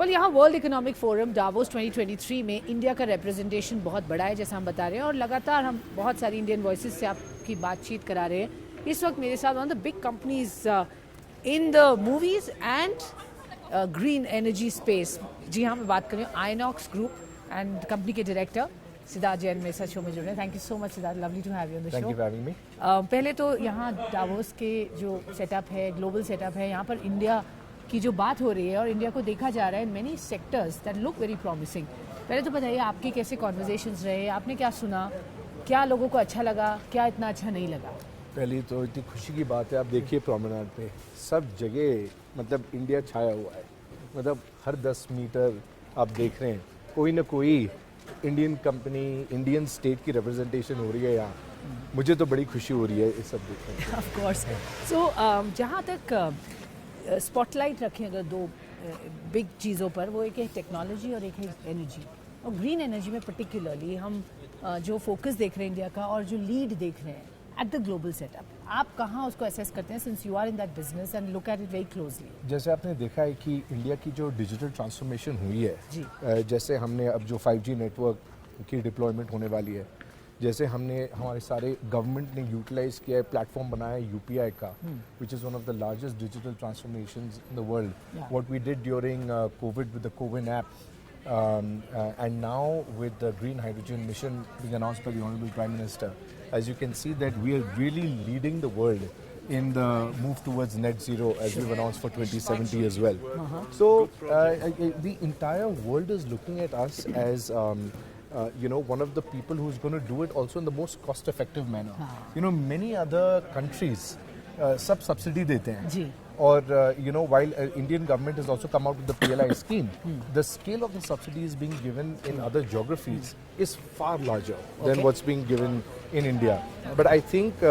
well, यहाँ world economic forum Davos 2023 में India का रिप्रेजेंटेशन बहुत बड़ा है, जैसा हम बता रहे हैं, और लगातार हम बहुत सारी इंडियन वॉइसेस से आपकी बातचीत करा रहे हैं। इस वक्त मेरे साथ one of the big companies in the movies and green energy space, जी हाँ, मैं बात कर रही हूँ आइनॉक्स ग्रुप एंड कंपनी के डायरेक्टर सिद्धार्थ जैन मेरे साथ शो में जुड़ रहे हैं। Thank you so much Siddharth, lovely to have you on the show. Thank you for having me. पहले तो यहाँ डावोस के जो सेटअप है, ग्लोबल सेटअप है, यहाँ पर इंडिया की जो बात हो रही है और इंडिया को देखा जा रहा है in many sectors that look very promising. पहले तो बताइए आपके कैसे कॉन्वर्जेशंस रहे, आपने क्या सुना, क्या लोगों को अच्छा लगा, क्या इतना अच्छा नहीं लगा? पहली तो इतनी खुशी की बात है, आप देखिए प्रोमेनाड पे सब जगह मतलब इंडिया छाया हुआ है। मतलब हर 10 मीटर आप देख रहे हैं कोई ना कोई इंडियन कंपनी, इंडियन स्टेट की रिप्रेजेंटेशन हो रही है यहाँ। मुझे तो बड़ी खुशी हो रही है इस सब देखने में। Of course. सो जहाँ तक स्पॉटलाइट रखें अगर दो बिग चीज़ों पर, वो एक है टेक्नोलॉजी और एक है एनर्जी। और ग्रीन एनर्जी में पर्टिकुलरली हम जो फोकस देख रहे हैं इंडिया का और जो लीड देख रहे हैं एट द ग्लोबल सेटअप, आप कहाँ उसको असेस करते हैं since you are in that business and look at it very closely? जैसे आपने देखा है कि इंडिया की जो डिजिटल ट्रांसफॉर्मेशन हुई है, जी। जैसे हमने अब जो 5G नेटवर्क की डिप्लॉयमेंट होने वाली है, जैसे हमने हमारे सारे गवर्नमेंट ने यूटिलाइज किया है, प्लेटफॉर्म बनाया है UPI का, which is one of the largest digital transformations in the world. What we did during Covid with the CoWIN app, and now with the green hydrogen mission being announced by the Honorable Prime Minister, as you can see that we are really leading the world in the move towards net zero, as we've announced for 2070 as well. So the entire world is looking at us as one of the people who's going to do it also in the most cost effective manner. Many other countries सब subsidy देते हैं जी। और while Indian government has also come out with the PLI scheme, the scale of the subsidies being given in other geographies is far larger than what's being given in India. But I think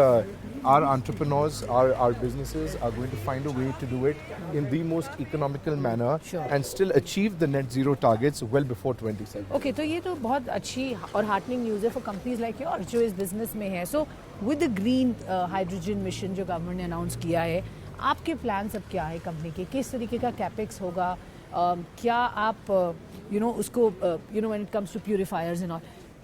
our entrepreneurs, our businesses are going to find a way to do it in the most economical manner and still achieve the net zero targets well before 2070. Okay, तो ये तो बहुत अच्छी और heartening news है for companies like yours जो इस business में है। So with the green hydrogen mission जो government ने announce किया है, आपके plans अब क्या है कंपनी के, किस तरीके का capex होगा, क्या आप उसको when it comes to purifiers and all,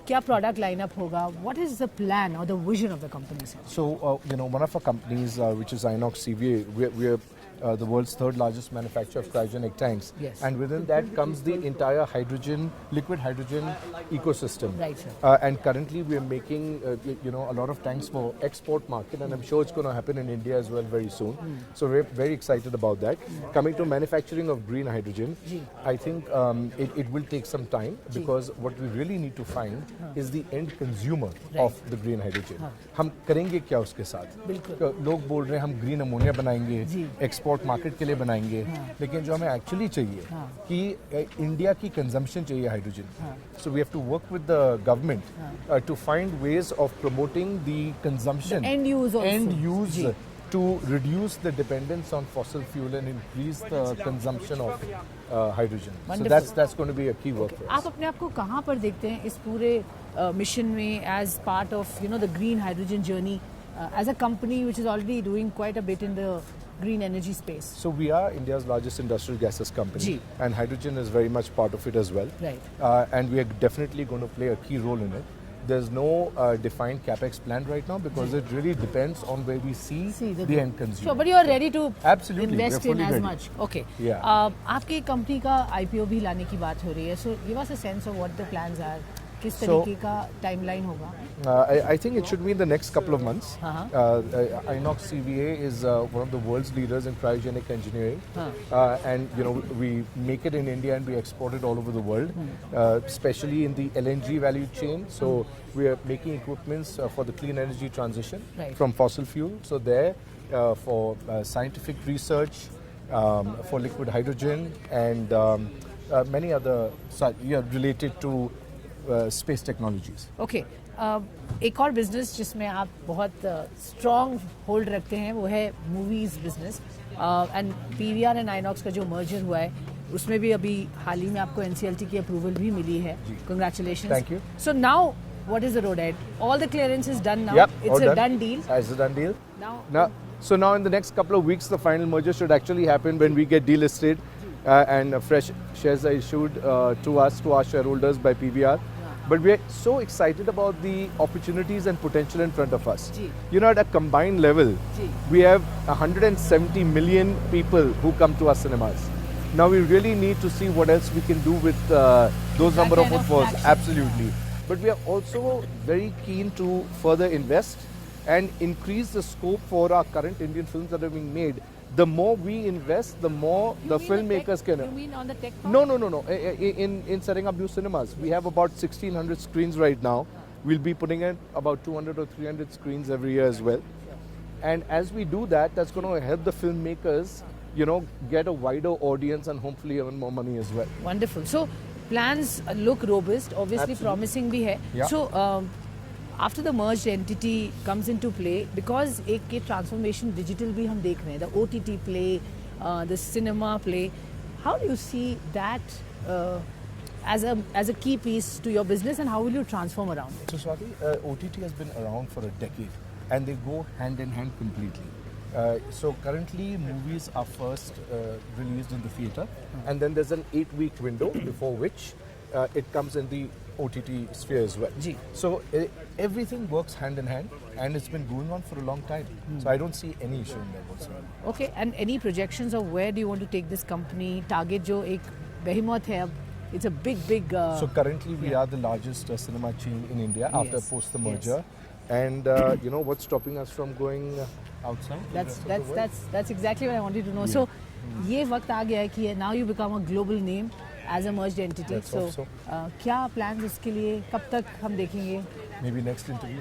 क्या product lineup होगा, what is the plan or the vision of the company? So one of our companies which is Inox CVA, we're the world's third largest manufacturer of cryogenic tanks. Yes. And within that comes the entire liquid hydrogen ecosystem. Right, sir. And currently we are making a lot of tanks for export market, and I'm sure it's going to happen in India as well very soon. So we're very excited about that. Coming to manufacturing of green hydrogen, I think it will take some time because what we really need to find is the end consumer of the green hydrogen. हम करेंगे क्या उसके साथ? लोग बोल रहे हैं हम ग्रीन अमोनिया बनाएंगे, एक्सपोर्ट मार्केट के लिए बनाएंगे, लेकिन जो हमें एक्चुअली चाहिए कि इंडिया की कंजम्पशन चाहिए hydrogen. So we have to work with the government to find ways of promoting the consumption and use to reduce the dependence on fossil fuel and increase the consumption of hydrogen. Wonderful. So that's going to be a key work for us. आप अपने आप को कहाँ पर देखते हैं इस पूरे मिशन में as part of the green hydrogen journey as a company which is already doing quite a bit in the green energy space? So we are India's largest industrial gases company, and hydrogen is very much part of it as well. Right. And we are definitely going to play a key role in it. There's no defined capex plan right now because it really depends on where we see the end consumer. Sure, but you are ready to invest in as ready. much. Okay. Yeah. आपकी company का IPO भी लाने की बात हो रही है. So give us a sense of what the plans are. किस तरीके का टाइमलाइन होगा? I think it should be in the next couple of months. Inox CVA is one of the world's leaders in cryogenic engineering, and we make it in India and we export it all over the world, especially in the LNG value chain. So we are making equipments for the clean energy transition from fossil fuel. So there for scientific research, for liquid hydrogen, and many other related to space technologies. Okay. एक और business जिसमें आप बहुत strong hold रखते हैं वो है movies business, and PVR and INOX का जो मर्जर हुआ है उसमें भी अभी हाल ही में आपको NCLT की अप्रूवल भी मिली है. Congratulations. Thank you. So now what is the road ahead? All the clearance is done now. Yep, it's a done deal. It's a done deal. Now So now in the next couple of weeks the final merger should actually happen when we get delisted. and fresh shares are issued to us, to our shareholders by PVR. But we are so excited about the opportunities and potential in front of us. Ji. You know, at a combined level, Ji. we have 170 million people who come to our cinemas. Now we really need to see what else we can do with those number of kind of footfalls. traction. Absolutely. But we are also very keen to further invest and increase the scope for our current Indian films that are being made. The more we invest, the more the filmmakers can. You mean on the tech part? No. In setting up new cinemas, we have about 1,600 screens right now. We'll be putting in about 200 or 300 screens every year as well. And as we do that, that's going to help the filmmakers, you know, get a wider audience and hopefully earn more money as well. Wonderful. So plans look robust, obviously Absolutely. promising भी है. Yeah. So after the merged entity comes into play, because एक ये transformation digital भी हम देख रहे हैं, the OTT play, the cinema play, how do you see that as a key piece to your business, and how will you transform around it? So Swati, OTT has been around for a decade and they go hand in hand completely. So currently movies are first released in the theatre and then there's an 8-week window before which it comes in the OTT sphere as well. Ji. So everything works hand in hand and it's been going on for a long time. So I don't see any issue in there whatsoever. Okay, and any projections of where do you want to take this company? Target जो एक behemoth है अब, it's a big. So currently we are the largest cinema chain in India after Yes, post the yes. merger. And you know what's stopping us from going outside? That's exactly what I wanted to know. So ये वक्त आ गया है कि now you become a global name as a merged entity. Let's hope so. क्या plans इसके लिए कब तक हम देखेंगे? Maybe next interview.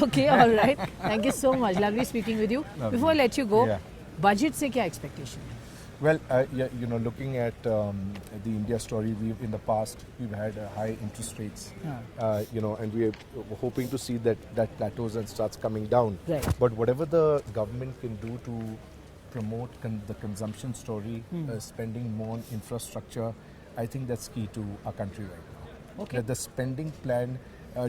Okay, all right. Thank you so much. Lovely speaking with you. Lovely. Before I let you go, Yeah. budget से क्या expectation? Well, yeah, you know, looking at the India story, in the past we've had high interest rates, you know, and we're hoping to see that plateaus and starts coming down. Right. But whatever the government can do to promote the consumption story, spending more on infrastructure, I think that's key to our country right now. Okay. That the spending plan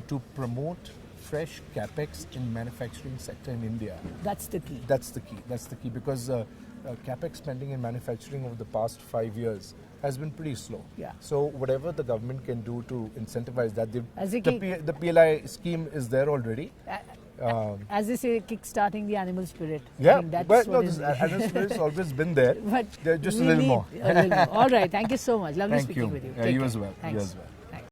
to promote fresh capex in manufacturing sector in India. That's the key. That's the key. That's the key because capex spending in manufacturing over the past 5 years has been pretty slow. Yeah. So whatever the government can do to incentivize that, As a the PLI scheme is there already. As they say, kick-starting the animal spirit. I Yeah, think that's but what no, is this animal spirit's always been there. But Just we a little need more. a little more. All right. Thank you so much. Lovely Thank speaking you. with you. Yeah, Take you care. as well. Thanks. You as well.